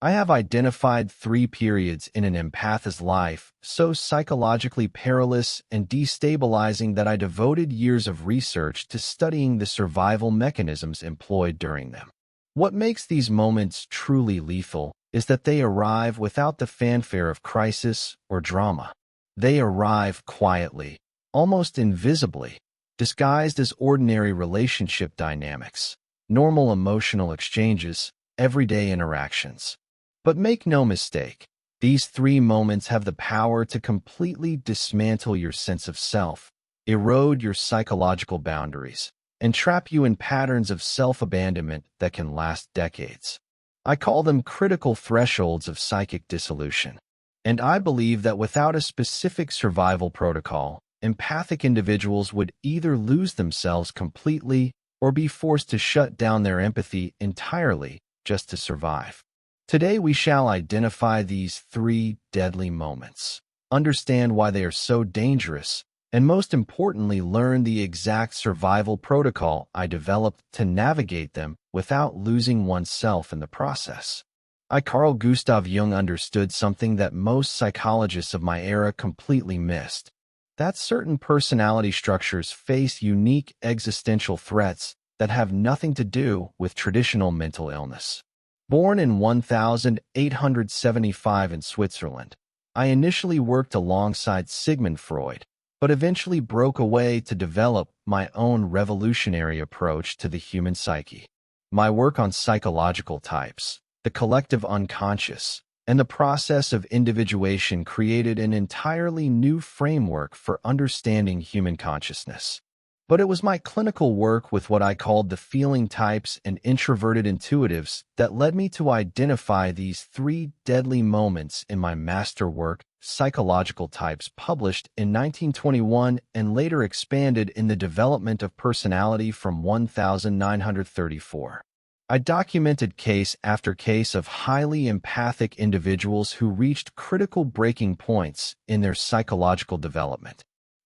I have identified three periods in an empath's life so psychologically perilous and destabilizing that I devoted years of research to studying the survival mechanisms employed during them. What makes these moments truly lethal is that they arrive without the fanfare of crisis or drama. They arrive quietly, almost invisibly, disguised as ordinary relationship dynamics, normal emotional exchanges, everyday interactions. But make no mistake, these three moments have the power to completely dismantle your sense of self, erode your psychological boundaries, and trap you in patterns of self-abandonment that can last decades. I call them critical thresholds of psychic dissolution. And I believe that without a specific survival protocol, empathic individuals would either lose themselves completely or be forced to shut down their empathy entirely just to survive. Today we shall identify these three deadly moments, understand why they are so dangerous, and most importantly learn the exact survival protocol I developed to navigate them without losing oneself in the process. Carl Gustav Jung understood something that most psychologists of my era completely missed, that certain personality structures face unique existential threats that have nothing to do with traditional mental illness. Born in 1875 in Switzerland, I initially worked alongside Sigmund Freud, but eventually broke away to develop my own revolutionary approach to the human psyche. My work on psychological types, the collective unconscious, and the process of individuation created an entirely new framework for understanding human consciousness. But it was my clinical work with what I called the feeling types and introverted intuitives that led me to identify these three deadly moments in my masterwork, Psychological Types, published in 1921 and later expanded in The Development of Personality from 1934. I documented case after case of highly empathic individuals who reached critical breaking points in their psychological development.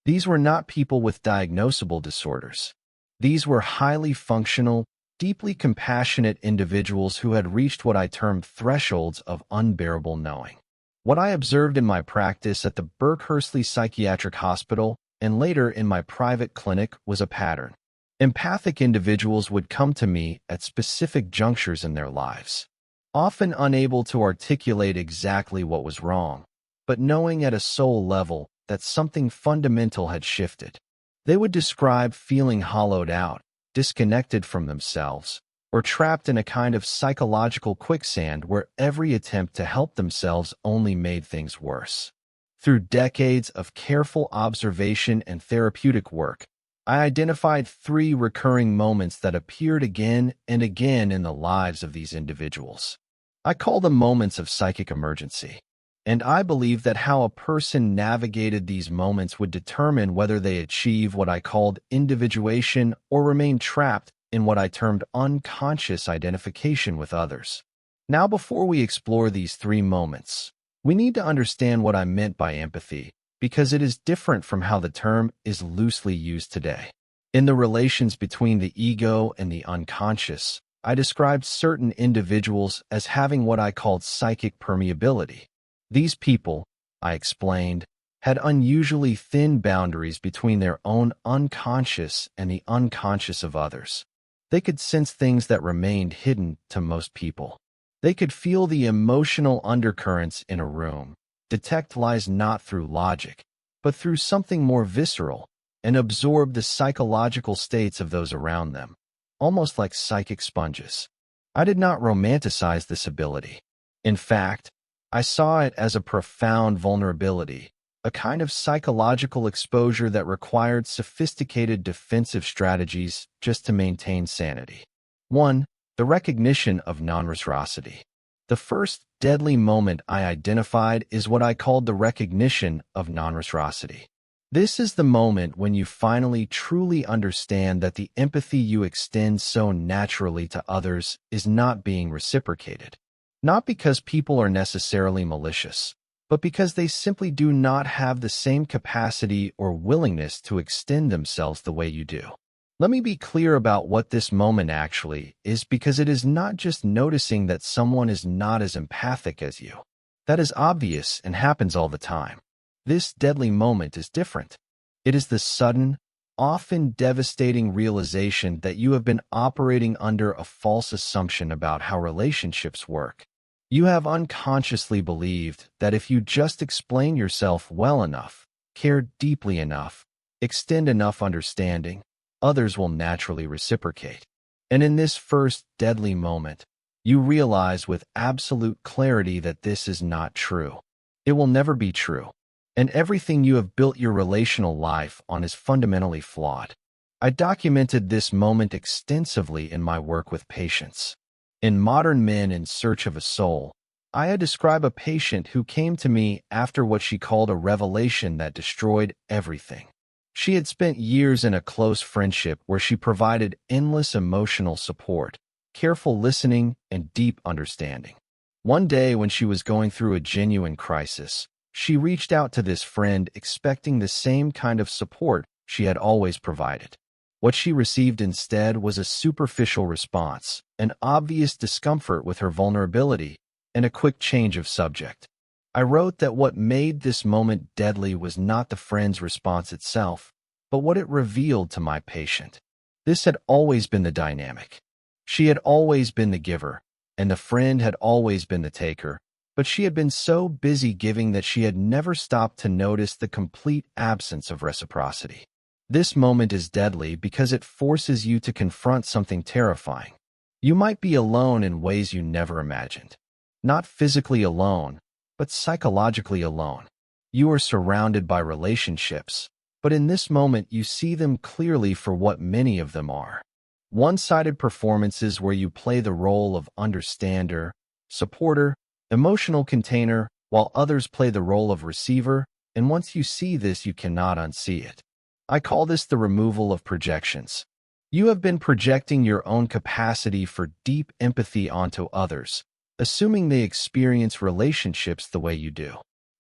These were not people with diagnosable disorders. These were highly functional, deeply compassionate individuals who had reached what I termed thresholds of unbearable knowing. What I observed in my practice at the Berkshire Psychiatric Hospital and later in my private clinic was a pattern. Empathic individuals would come to me at specific junctures in their lives, often unable to articulate exactly what was wrong, but knowing at a soul level that something fundamental had shifted. They would describe feeling hollowed out, disconnected from themselves, or trapped in a kind of psychological quicksand where every attempt to help themselves only made things worse. Through decades of careful observation and therapeutic work, I identified three recurring moments that appeared again and again in the lives of these individuals. I call them moments of psychic emergency. And I believe that how a person navigated these moments would determine whether they achieve what I called individuation or remain trapped in what I termed unconscious identification with others. Now, before we explore these three moments, we need to understand what I meant by empathy, because it is different from how the term is loosely used today. In the relations between the ego and the unconscious, I described certain individuals as having what I called psychic permeability. These people, I explained, had unusually thin boundaries between their own unconscious and the unconscious of others. They could sense things that remained hidden to most people. They could feel the emotional undercurrents in a room, detect lies not through logic, but through something more visceral, and absorb the psychological states of those around them, almost like psychic sponges. I did not romanticize this ability. In fact, I saw it as a profound vulnerability, a kind of psychological exposure that required sophisticated defensive strategies just to maintain sanity. 1. The recognition of non-reciprocity. The first deadly moment I identified is what I called the recognition of non-reciprocity. This is the moment when you finally truly understand that the empathy you extend so naturally to others is not being reciprocated. Not because people are necessarily malicious, but because they simply do not have the same capacity or willingness to extend themselves the way you do. Let me be clear about what this moment actually is, because it is not just noticing that someone is not as empathic as you. That is obvious and happens all the time. This deadly moment is different. It is the sudden, often devastating realization that you have been operating under a false assumption about how relationships work. You have unconsciously believed that if you just explain yourself well enough, care deeply enough, extend enough understanding, others will naturally reciprocate. And in this first deadly moment, you realize with absolute clarity that this is not true. It will never be true. And everything you have built your relational life on is fundamentally flawed. I documented this moment extensively in my work with patients. In Modern Men in Search of a Soul, I describe a patient who came to me after what she called a revelation that destroyed everything. She had spent years in a close friendship where she provided endless emotional support, careful listening, and deep understanding. One day, when she was going through a genuine crisis, she reached out to this friend expecting the same kind of support she had always provided. What she received instead was a superficial response, an obvious discomfort with her vulnerability, and a quick change of subject. I wrote that what made this moment deadly was not the friend's response itself, but what it revealed to my patient. This had always been the dynamic. She had always been the giver, and the friend had always been the taker, but she had been so busy giving that she had never stopped to notice the complete absence of reciprocity. This moment is deadly because it forces you to confront something terrifying. You might be alone in ways you never imagined. Not physically alone, but psychologically alone. You are surrounded by relationships, but in this moment you see them clearly for what many of them are. One-sided performances where you play the role of understander, supporter, emotional container, while others play the role of receiver, and once you see this, you cannot unsee it. I call this the removal of projections. You have been projecting your own capacity for deep empathy onto others, assuming they experience relationships the way you do.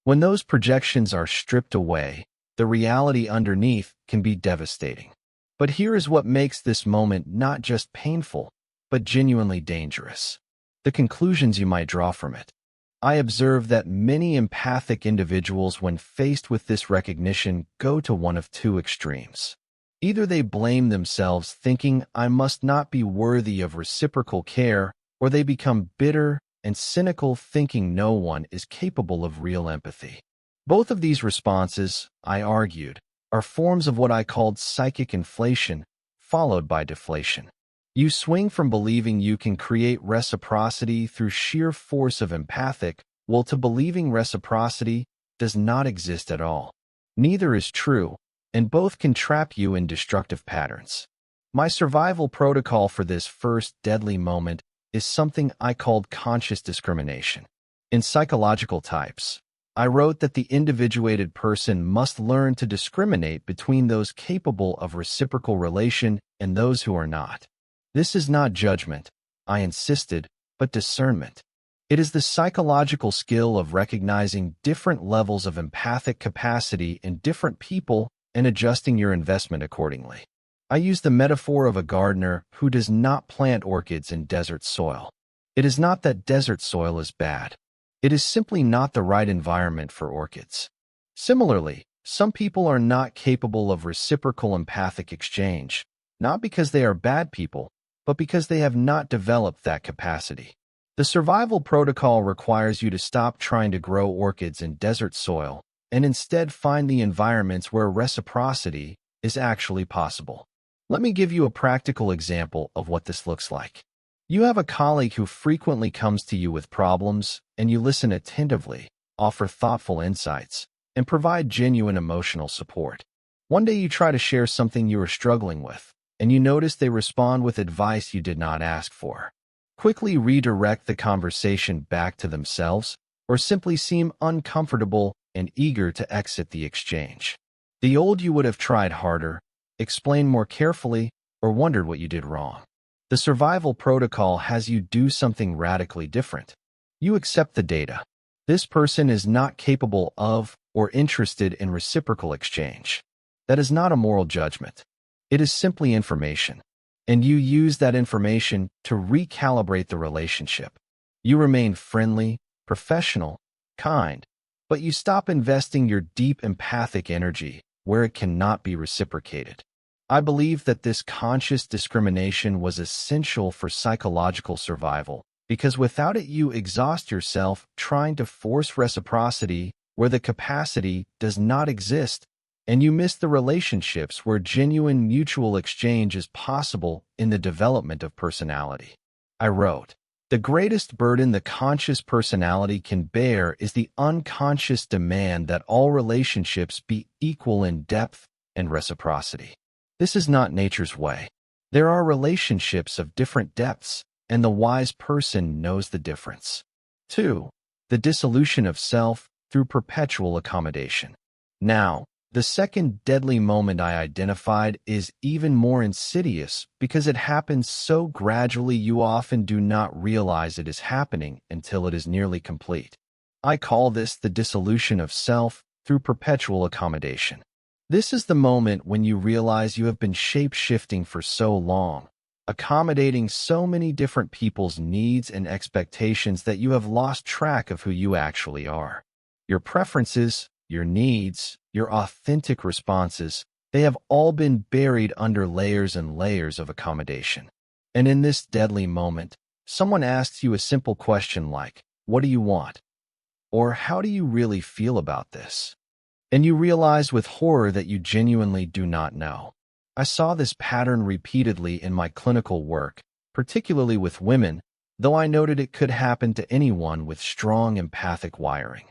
When those projections are stripped away, the reality underneath can be devastating. But here is what makes this moment not just painful, but genuinely dangerous. The conclusions you might draw from it. I observe that many empathic individuals, when faced with this recognition, go to one of two extremes. Either they blame themselves, thinking, "I must not be worthy of reciprocal care," or they become bitter and cynical, thinking no one is capable of real empathy. Both of these responses, I argued, are forms of what I called psychic inflation, followed by deflation. You swing from believing you can create reciprocity through sheer force of empathic will to believing reciprocity does not exist at all. Neither is true, and both can trap you in destructive patterns. My survival protocol for this first deadly moment is something I called conscious discrimination. In Psychological Types, I wrote that the individuated person must learn to discriminate between those capable of reciprocal relation and those who are not. This is not judgment, I insisted, but discernment. It is the psychological skill of recognizing different levels of empathic capacity in different people and adjusting your investment accordingly. I use the metaphor of a gardener who does not plant orchids in desert soil. It is not that desert soil is bad. It is simply not the right environment for orchids. Similarly, some people are not capable of reciprocal empathic exchange, not because they are bad people, but because they have not developed that capacity. The survival protocol requires you to stop trying to grow orchids in desert soil and instead find the environments where reciprocity is actually possible. Let me give you a practical example of what this looks like. You have a colleague who frequently comes to you with problems, and you listen attentively, offer thoughtful insights, and provide genuine emotional support. One day you try to share something you are struggling with, and you notice they respond with advice you did not ask for. Quickly redirect the conversation back to themselves, or simply seem uncomfortable and eager to exit the exchange. The old you would have tried harder, explained more carefully, or wondered what you did wrong. The survival protocol has you do something radically different. You accept the data. This person is not capable of or interested in reciprocal exchange. That is not a moral judgment. It is simply information, and you use that information to recalibrate the relationship. You remain friendly, professional, kind, but you stop investing your deep empathic energy where it cannot be reciprocated. I believe that this conscious discrimination was essential for psychological survival, because without it you exhaust yourself trying to force reciprocity where the capacity does not exist, and you miss the relationships where genuine mutual exchange is possible in the development of personality. I wrote, "The greatest burden the conscious personality can bear is the unconscious demand that all relationships be equal in depth and reciprocity. This is not nature's way. There are relationships of different depths, and the wise person knows the difference." 2. The dissolution of self through perpetual accommodation. Now, the second deadly moment I identified is even more insidious because it happens so gradually you often do not realize it is happening until it is nearly complete. I call this the dissolution of self through perpetual accommodation. This is the moment when you realize you have been shape-shifting for so long, accommodating so many different people's needs and expectations that you have lost track of who you actually are. Your preferences, your needs, your authentic responses, they have all been buried under layers and layers of accommodation. And in this deadly moment, someone asks you a simple question like, "What do you want?" Or "How do you really feel about this?" And you realize with horror that you genuinely do not know. I saw this pattern repeatedly in my clinical work, particularly with women, though I noted it could happen to anyone with strong empathic wiring.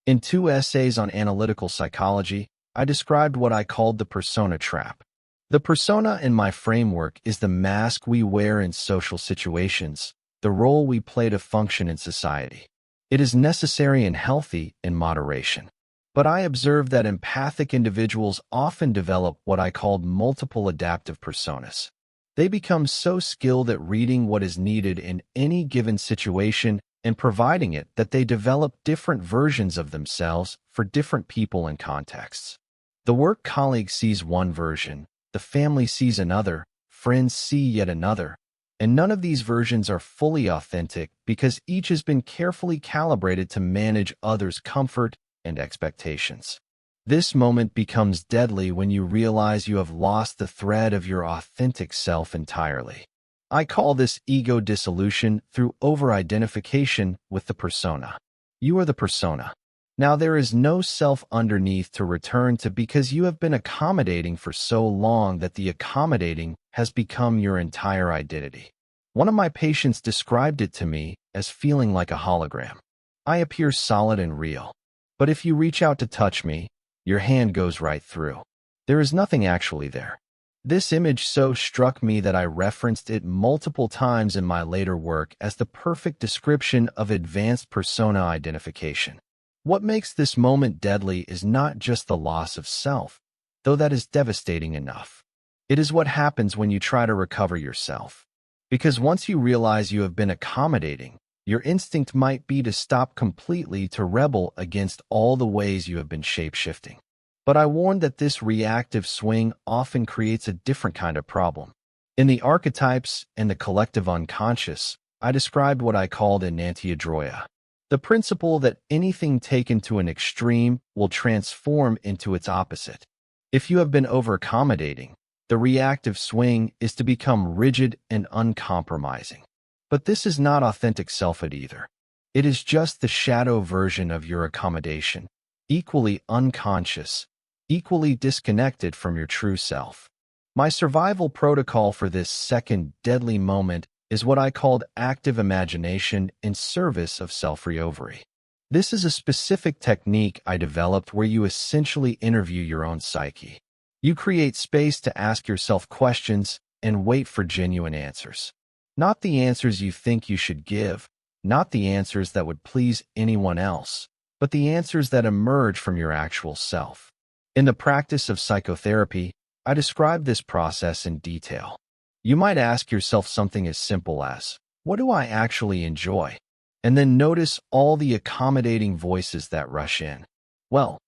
In 2 essays on analytical psychology, I described what I called the persona trap. The persona in my framework is the mask we wear in social situations, the role we play to function in society. It is necessary and healthy in moderation. But I observed that empathic individuals often develop what I called multiple adaptive personas. They become so skilled at reading what is needed in any given situation and providing it that they develop different versions of themselves for different people and contexts. The work colleague sees one version, the family sees another, friends see yet another, and none of these versions are fully authentic because each has been carefully calibrated to manage others' comfort and expectations. This moment becomes deadly when you realize you have lost the thread of your authentic self entirely. I call this ego dissolution through over-identification with the persona. You are the persona. Now there is no self underneath to return to because you have been accommodating for so long that the accommodating has become your entire identity. One of my patients described it to me as feeling like a hologram. I appear solid and real. But if you reach out to touch me, your hand goes right through. There is nothing actually there. This image so struck me that I referenced it multiple times in my later work as the perfect description of advanced persona identification. What makes this moment deadly is not just the loss of self, though that is devastating enough. It is what happens when you try to recover yourself. Because once you realize you have been accommodating, your instinct might be to stop completely to rebel against all the ways you have been shape-shifting. But I warn that this reactive swing often creates a different kind of problem. In the archetypes and the collective unconscious, I described what I called enantiodroia, the principle that anything taken to an extreme will transform into its opposite. If you have been over-accommodating, the reactive swing is to become rigid and uncompromising. But this is not authentic selfhood either. It is just the shadow version of your accommodation, equally unconscious, equally disconnected from your true self. My survival protocol for this second deadly moment is what I called active imagination in service of self-recovery. This is a specific technique I developed where you essentially interview your own psyche. You create space to ask yourself questions and wait for genuine answers. Not the answers you think you should give, not the answers that would please anyone else, but the answers that emerge from your actual self. In the practice of psychotherapy, I describe this process in detail. You might ask yourself something as simple as, "What do I actually enjoy?" And then notice all the accommodating voices that rush in. "Well,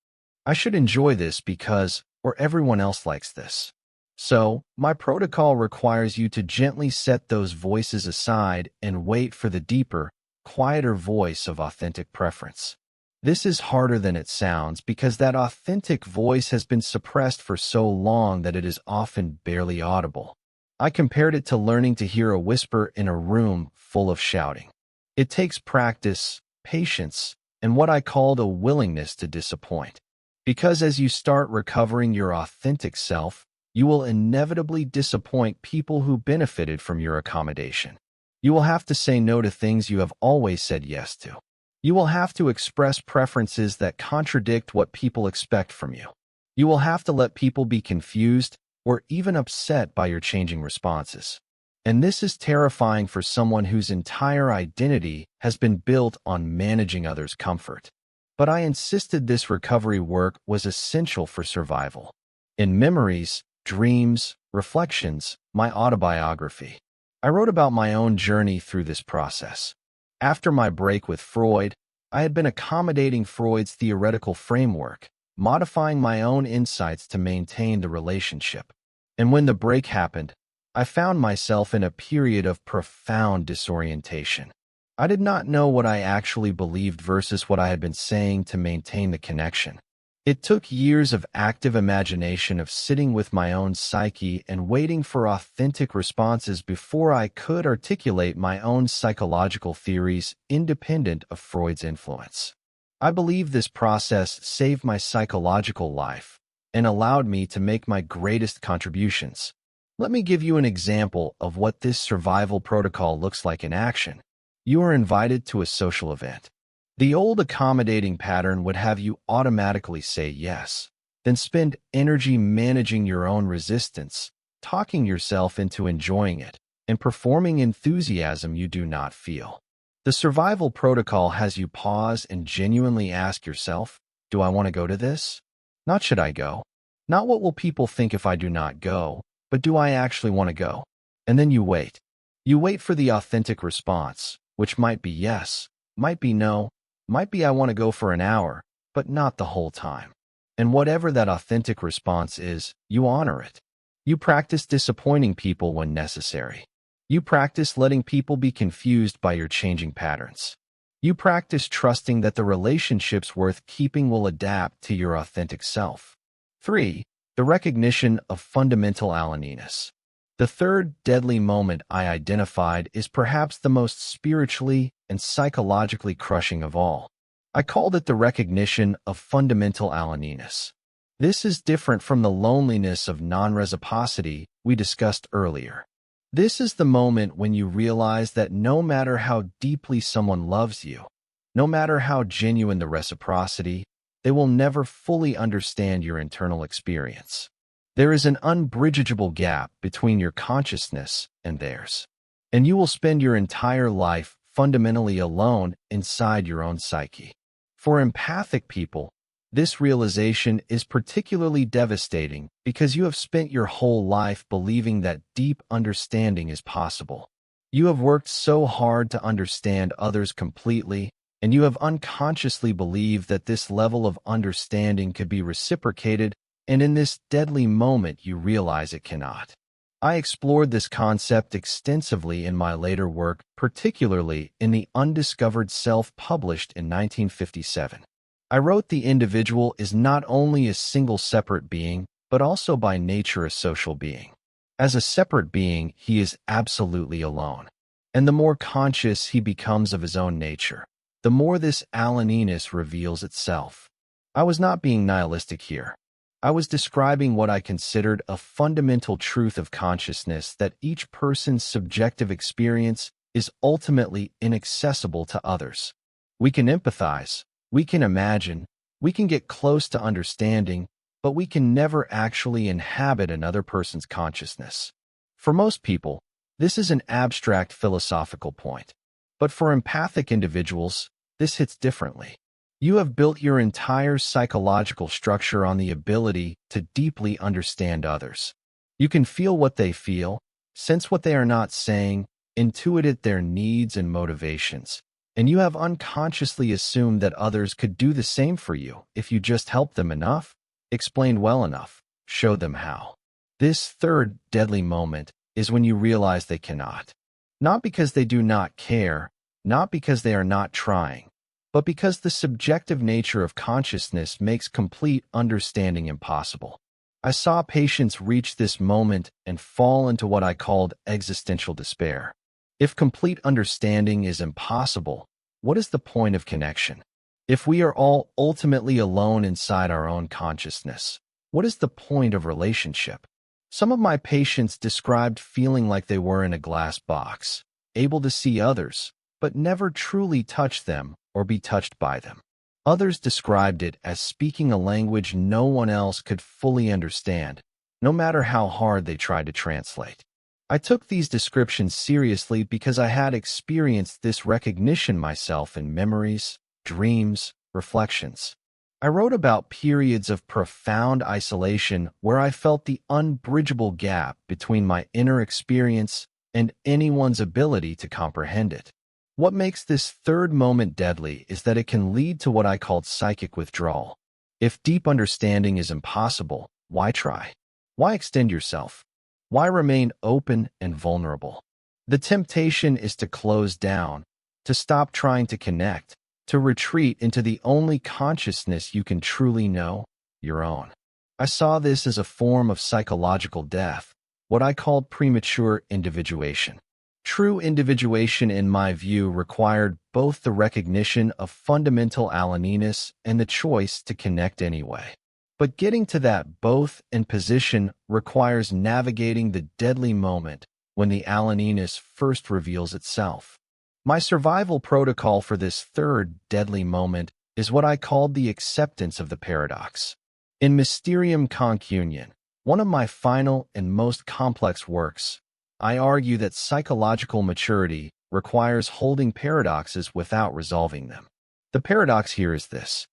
I should enjoy this because, or everyone else likes this." So, my protocol requires you to gently set those voices aside and wait for the deeper, quieter voice of authentic preference. This is harder than it sounds because that authentic voice has been suppressed for so long that it is often barely audible. I compared it to learning to hear a whisper in a room full of shouting. It takes practice, patience, and what I called a willingness to disappoint. Because as you start recovering your authentic self, you will inevitably disappoint people who benefited from your accommodation. You will have to say no to things you have always said yes to. You will have to express preferences that contradict what people expect from you. You will have to let people be confused or even upset by your changing responses. And this is terrifying for someone whose entire identity has been built on managing others' comfort. But I insisted this recovery work was essential for survival. In Memories, Dreams, Reflections, my autobiography, I wrote about my own journey through this process. After my break with Freud, I had been accommodating Freud's theoretical framework, modifying my own insights to maintain the relationship. And when the break happened, I found myself in a period of profound disorientation. I did not know what I actually believed versus what I had been saying to maintain the connection. It took years of active imagination of sitting with my own psyche and waiting for authentic responses before I could articulate my own psychological theories independent of Freud's influence. I believe this process saved my psychological life and allowed me to make my greatest contributions. Let me give you an example of what this survival protocol looks like in action. You are invited to a social event. The old accommodating pattern would have you automatically say yes, then spend energy managing your own resistance, talking yourself into enjoying it, and performing enthusiasm you do not feel. The survival protocol has you pause and genuinely ask yourself, do I want to go to this? Not should I go? Not what will people think if I do not go, but do I actually want to go? And then you wait. You wait for the authentic response, which might be yes, might be no, might be I want to go for an hour, but not the whole time. And whatever that authentic response is, you honor it. You practice disappointing people when necessary. You practice letting people be confused by your changing patterns. You practice trusting that the relationships worth keeping will adapt to your authentic self. 3. The recognition of fundamental aloneness. The third deadly moment I identified is perhaps the most spiritually and psychologically crushing of all. I called it the recognition of fundamental aloneness. This is different from the loneliness of non-reciprocity we discussed earlier. This is the moment when you realize that no matter how deeply someone loves you, no matter how genuine the reciprocity, they will never fully understand your internal experience. There is an unbridgeable gap between your consciousness and theirs, and you will spend your entire life fundamentally alone inside your own psyche. For empathic people, this realization is particularly devastating because you have spent your whole life believing that deep understanding is possible. You have worked so hard to understand others completely, and you have unconsciously believed that this level of understanding could be reciprocated, and in this deadly moment you realize it cannot. I explored this concept extensively in my later work, particularly in The Undiscovered Self published in 1957. I wrote the individual is not only a single separate being, but also by nature a social being. As a separate being, he is absolutely alone. And the more conscious he becomes of his own nature, the more this aloneness reveals itself. I was not being nihilistic here. I was describing what I considered a fundamental truth of consciousness, that each person's subjective experience is ultimately inaccessible to others. We can empathize, we can imagine, we can get close to understanding, but we can never actually inhabit another person's consciousness. For most people, this is an abstract philosophical point. But for empathic individuals, this hits differently. You have built your entire psychological structure on the ability to deeply understand others. You can feel what they feel, sense what they are not saying, intuit their needs and motivations, and you have unconsciously assumed that others could do the same for you if you just helped them enough, explained well enough, showed them how. This third deadly moment is when you realize they cannot. Not because they do not care, not because they are not trying, but because the subjective nature of consciousness makes complete understanding impossible. I saw patients reach this moment and fall into what I called existential despair. If complete understanding is impossible, what is the point of connection? If we are all ultimately alone inside our own consciousness, what is the point of relationship? Some of my patients described feeling like they were in a glass box, able to see others, but never truly touch them or be touched by them. Others described it as speaking a language no one else could fully understand, no matter how hard they tried to translate. I took these descriptions seriously because I had experienced this recognition myself in memories, dreams, reflections. I wrote about periods of profound isolation where I felt the unbridgeable gap between my inner experience and anyone's ability to comprehend it. What makes this third moment deadly is that it can lead to what I called psychic withdrawal. If deep understanding is impossible, why try? Why extend yourself? Why remain open and vulnerable? The temptation is to close down, to stop trying to connect, to retreat into the only consciousness you can truly know, your own. I saw this as a form of psychological death, what I called premature individuation. True individuation, in my view, required both the recognition of fundamental aloneness and the choice to connect anyway. But getting to that both and position requires navigating the deadly moment when the aloneness first reveals itself. My survival protocol for this third deadly moment is what I called the acceptance of the paradox. In Mysterium Concunion, one of my final and most complex works, I argue that psychological maturity requires holding paradoxes without resolving them. The paradox here is this: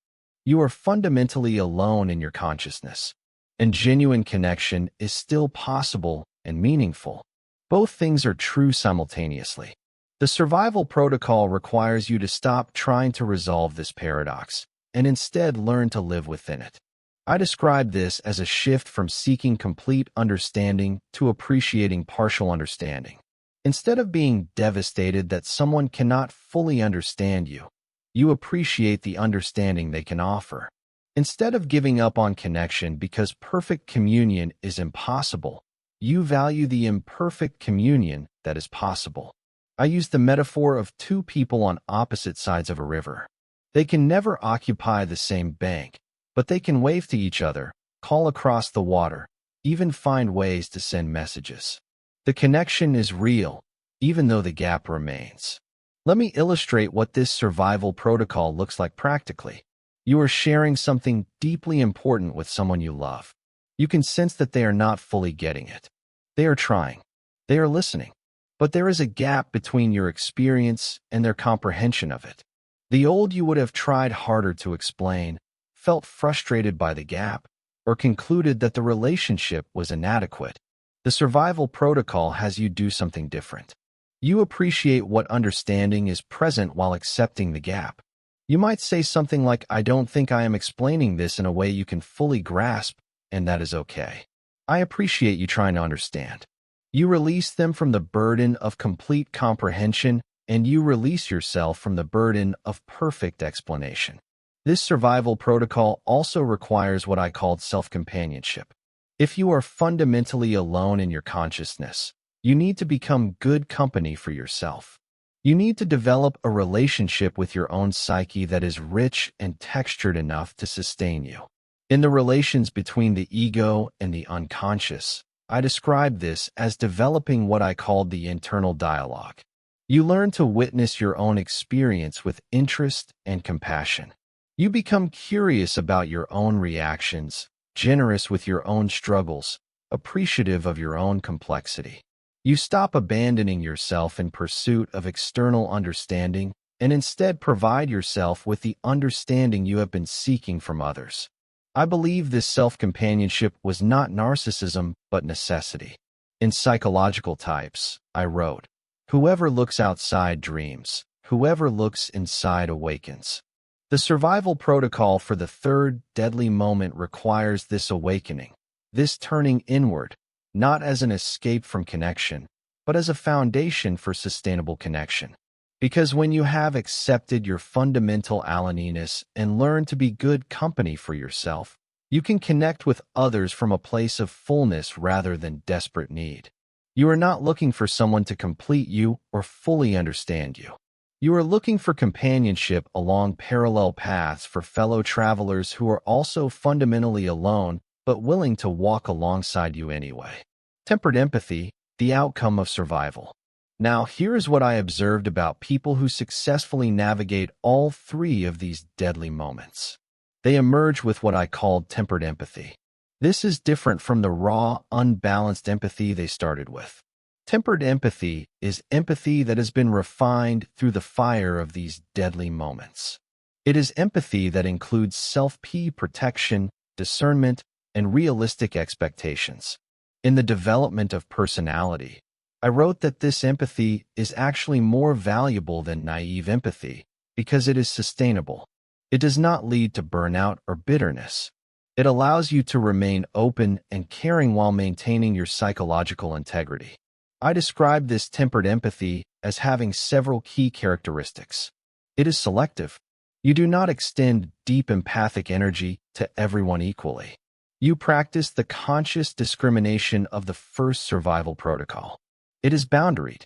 you are fundamentally alone in your consciousness, and genuine connection is still possible and meaningful. Both things are true simultaneously. The survival protocol requires you to stop trying to resolve this paradox and instead learn to live within it. I describe this as a shift from seeking complete understanding to appreciating partial understanding. Instead of being devastated that someone cannot fully understand you, you appreciate the understanding they can offer. Instead of giving up on connection because perfect communion is impossible, you value the imperfect communion that is possible. I use the metaphor of two people on opposite sides of a river. They can never occupy the same bank, but they can wave to each other, call across the water, even find ways to send messages. The connection is real, even though the gap remains. Let me illustrate what this survival protocol looks like practically. You are sharing something deeply important with someone you love. You can sense that they are not fully getting it. They are trying. They are listening. But there is a gap between your experience and their comprehension of it. The old you would have tried harder to explain, felt frustrated by the gap, or concluded that the relationship was inadequate. The survival protocol has you do something different. You appreciate what understanding is present while accepting the gap. You might say something like, "I don't think I am explaining this in a way you can fully grasp, and that is okay. I appreciate you trying to understand." You release them from the burden of complete comprehension, and you release yourself from the burden of perfect explanation. This survival protocol also requires what I called self-companionship. If you are fundamentally alone in your consciousness, you need to become good company for yourself. You need to develop a relationship with your own psyche that is rich and textured enough to sustain you. In the relations between the ego and the unconscious, I describe this as developing what I called the internal dialogue. You learn to witness your own experience with interest and compassion. You become curious about your own reactions, generous with your own struggles, appreciative of your own complexity. You stop abandoning yourself in pursuit of external understanding and instead provide yourself with the understanding you have been seeking from others. I believe this self-companionship was not narcissism, but necessity. In Psychological Types, I wrote, "Whoever looks outside dreams. Whoever looks inside awakens." The survival protocol for the third deadly moment requires this awakening, this turning inward, not as an escape from connection, but as a foundation for sustainable connection. Because when you have accepted your fundamental aloneness and learned to be good company for yourself, you can connect with others from a place of fullness rather than desperate need. You are not looking for someone to complete you or fully understand you. You are looking for companionship along parallel paths for fellow travelers who are also fundamentally alone but willing to walk alongside you anyway. Tempered empathy, the outcome of survival. Now, here is what I observed about people who successfully navigate all three of these deadly moments. They emerge with what I called tempered empathy. This is different from the raw, unbalanced empathy they started with. Tempered empathy is empathy that has been refined through the fire of these deadly moments. It is empathy that includes self-protection, discernment, and realistic expectations. In the development of personality, I wrote that this empathy is actually more valuable than naive empathy because it is sustainable. It does not lead to burnout or bitterness. It allows you to remain open and caring while maintaining your psychological integrity. I describe this tempered empathy as having several key characteristics. It is selective. You do not extend deep empathic energy to everyone equally. You practice the conscious discrimination of the first survival protocol. It is boundaried.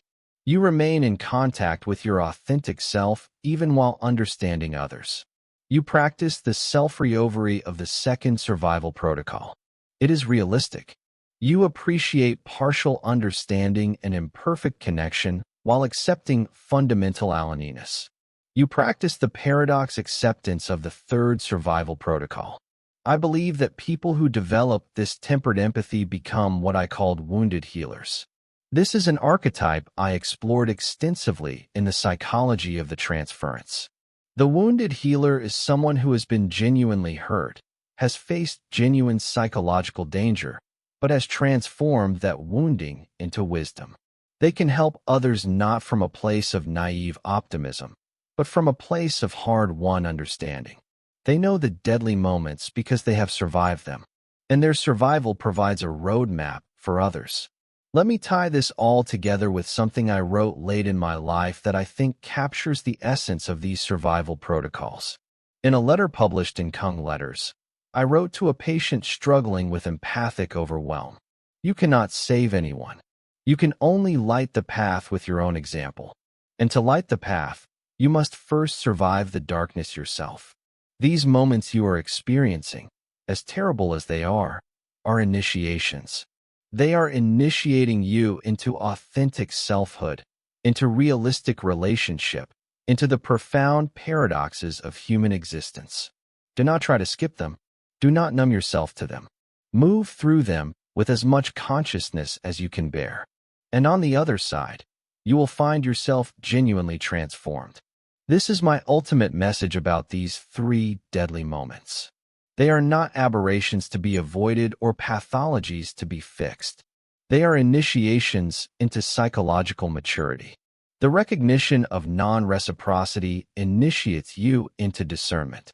You remain in contact with your authentic self even while understanding others. You practice the self-recovery of the second survival protocol. It is realistic. You appreciate partial understanding and imperfect connection while accepting fundamental aloneness. You practice the paradox acceptance of the third survival protocol. I believe that people who develop this tempered empathy become what I called wounded healers. This is an archetype I explored extensively in the psychology of the transference. The wounded healer is someone who has been genuinely hurt, has faced genuine psychological danger, but has transformed that wounding into wisdom. They can help others not from a place of naive optimism, but from a place of hard-won understanding. They know the deadly moments because they have survived them, and their survival provides a roadmap for others. Let me tie this all together with something I wrote late in my life that I think captures the essence of these survival protocols. In a letter published in Jung Letters, I wrote to a patient struggling with empathic overwhelm. You cannot save anyone. You can only light the path with your own example. And to light the path, you must first survive the darkness yourself. These moments you are experiencing, as terrible as they are initiations. They are initiating you into authentic selfhood, into realistic relationship, into the profound paradoxes of human existence. Do not try to skip them. Do not numb yourself to them. Move through them with as much consciousness as you can bear. And on the other side, you will find yourself genuinely transformed. This is my ultimate message about these three deadly moments. They are not aberrations to be avoided or pathologies to be fixed. They are initiations into psychological maturity. The recognition of non-reciprocity initiates you into discernment.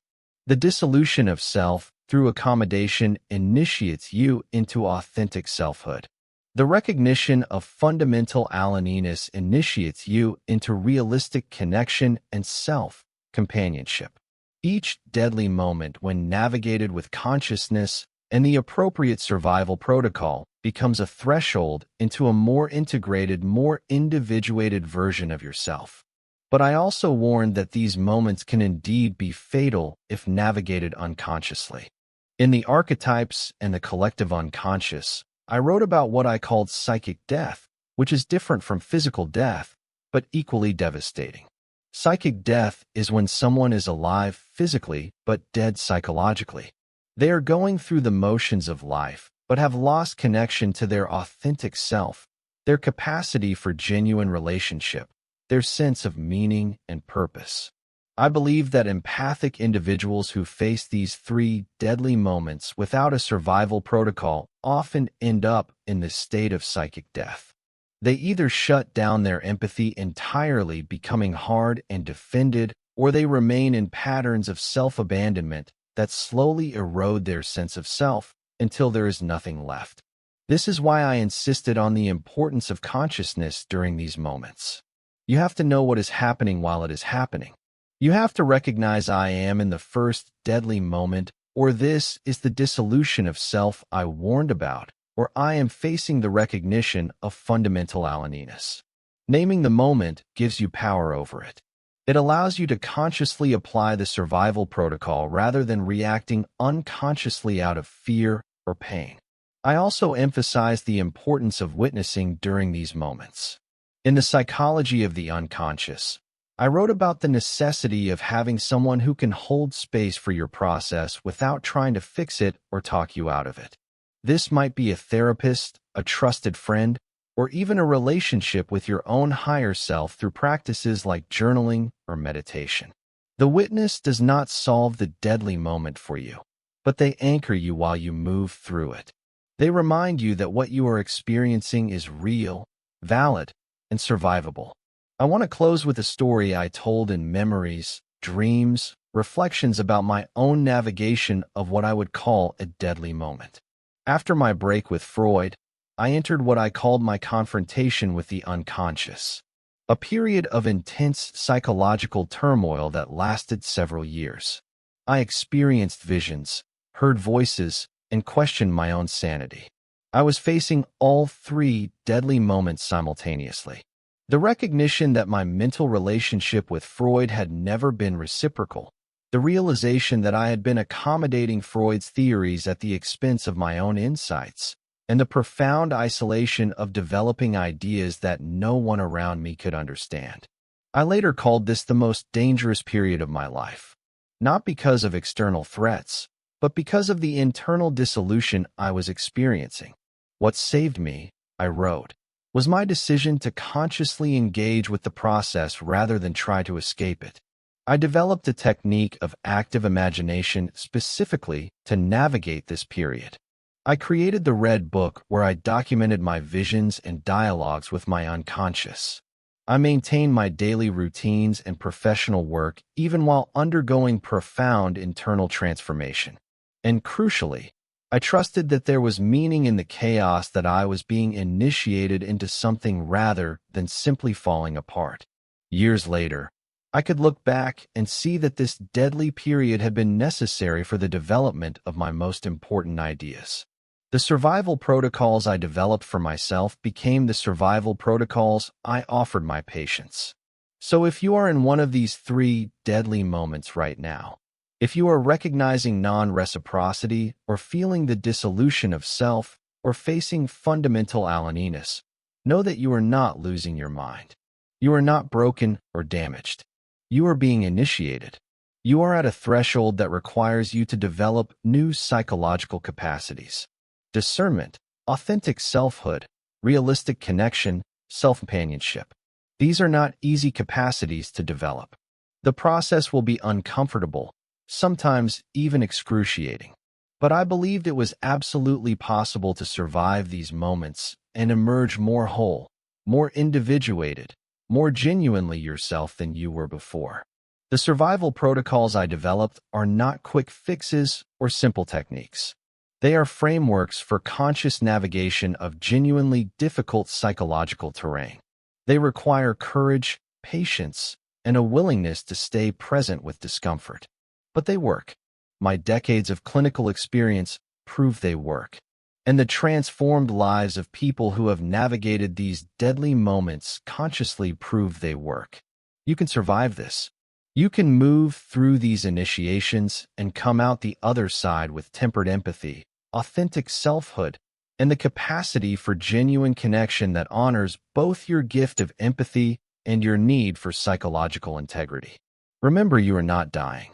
The dissolution of self through accommodation initiates you into authentic selfhood. The recognition of fundamental aloneness initiates you into realistic connection and self-companionship. Each deadly moment, when navigated with consciousness and the appropriate survival protocol, becomes a threshold into a more integrated, more individuated version of yourself. But I also warned that these moments can indeed be fatal if navigated unconsciously. In the archetypes and the collective unconscious, I wrote about what I called psychic death, which is different from physical death, but equally devastating. Psychic death is when someone is alive physically but dead psychologically. They are going through the motions of life but have lost connection to their authentic self, their capacity for genuine relationship, their sense of meaning and purpose. I believe that empathic individuals who face these three deadly moments without a survival protocol often end up in this state of psychic death. They either shut down their empathy entirely, becoming hard and defended, or they remain in patterns of self-abandonment that slowly erode their sense of self until there is nothing left. This is why I insisted on the importance of consciousness during these moments. You have to know what is happening while it is happening. You have to recognize I am in the first deadly moment, or this is the dissolution of self I warned about, or I am facing the recognition of fundamental aloneness. Naming the moment gives you power over it. It allows you to consciously apply the survival protocol rather than reacting unconsciously out of fear or pain. I also emphasize the importance of witnessing during these moments. In The Psychology of the Unconscious, I wrote about the necessity of having someone who can hold space for your process without trying to fix it or talk you out of it. This might be a therapist, a trusted friend, or even a relationship with your own higher self through practices like journaling or meditation. The witness does not solve the deadly moment for you, but they anchor you while you move through it. They remind you that what you are experiencing is real, valid, and survivable. I want to close with a story I told in Memories, Dreams, Reflections about my own navigation of what I would call a deadly moment. After my break with Freud, I entered what I called my confrontation with the unconscious, a period of intense psychological turmoil that lasted several years. I experienced visions, heard voices, and questioned my own sanity. I was facing all three deadly moments simultaneously. The recognition that my mental relationship with Freud had never been reciprocal, the realization that I had been accommodating Freud's theories at the expense of my own insights, and the profound isolation of developing ideas that no one around me could understand. I later called this the most dangerous period of my life, not because of external threats, but because of the internal dissolution I was experiencing. What saved me, I wrote, was my decision to consciously engage with the process rather than try to escape it. I developed a technique of active imagination specifically to navigate this period. I created the Red Book where I documented my visions and dialogues with my unconscious. I maintained my daily routines and professional work even while undergoing profound internal transformation. And crucially, I trusted that there was meaning in the chaos, that I was being initiated into something rather than simply falling apart. Years later, I could look back and see that this deadly period had been necessary for the development of my most important ideas. The survival protocols I developed for myself became the survival protocols I offered my patients. So if you are in one of these three deadly moments right now, if you are recognizing non-reciprocity or feeling the dissolution of self or facing fundamental aloneness, know that you are not losing your mind. You are not broken or damaged. You are being initiated. You are at a threshold that requires you to develop new psychological capacities. Discernment, authentic selfhood, realistic connection, self-companionship. These are not easy capacities to develop. The process will be uncomfortable, sometimes even excruciating. But I believed it was absolutely possible to survive these moments and emerge more whole, more individuated, more genuinely yourself than you were before. The survival protocols I developed are not quick fixes or simple techniques. They are frameworks for conscious navigation of genuinely difficult psychological terrain. They require courage, patience, and a willingness to stay present with discomfort. But they work. My decades of clinical experience prove they work. And the transformed lives of people who have navigated these deadly moments consciously prove they work. You can survive this. You can move through these initiations and come out the other side with tempered empathy, authentic selfhood, and the capacity for genuine connection that honors both your gift of empathy and your need for psychological integrity. Remember, you are not dying.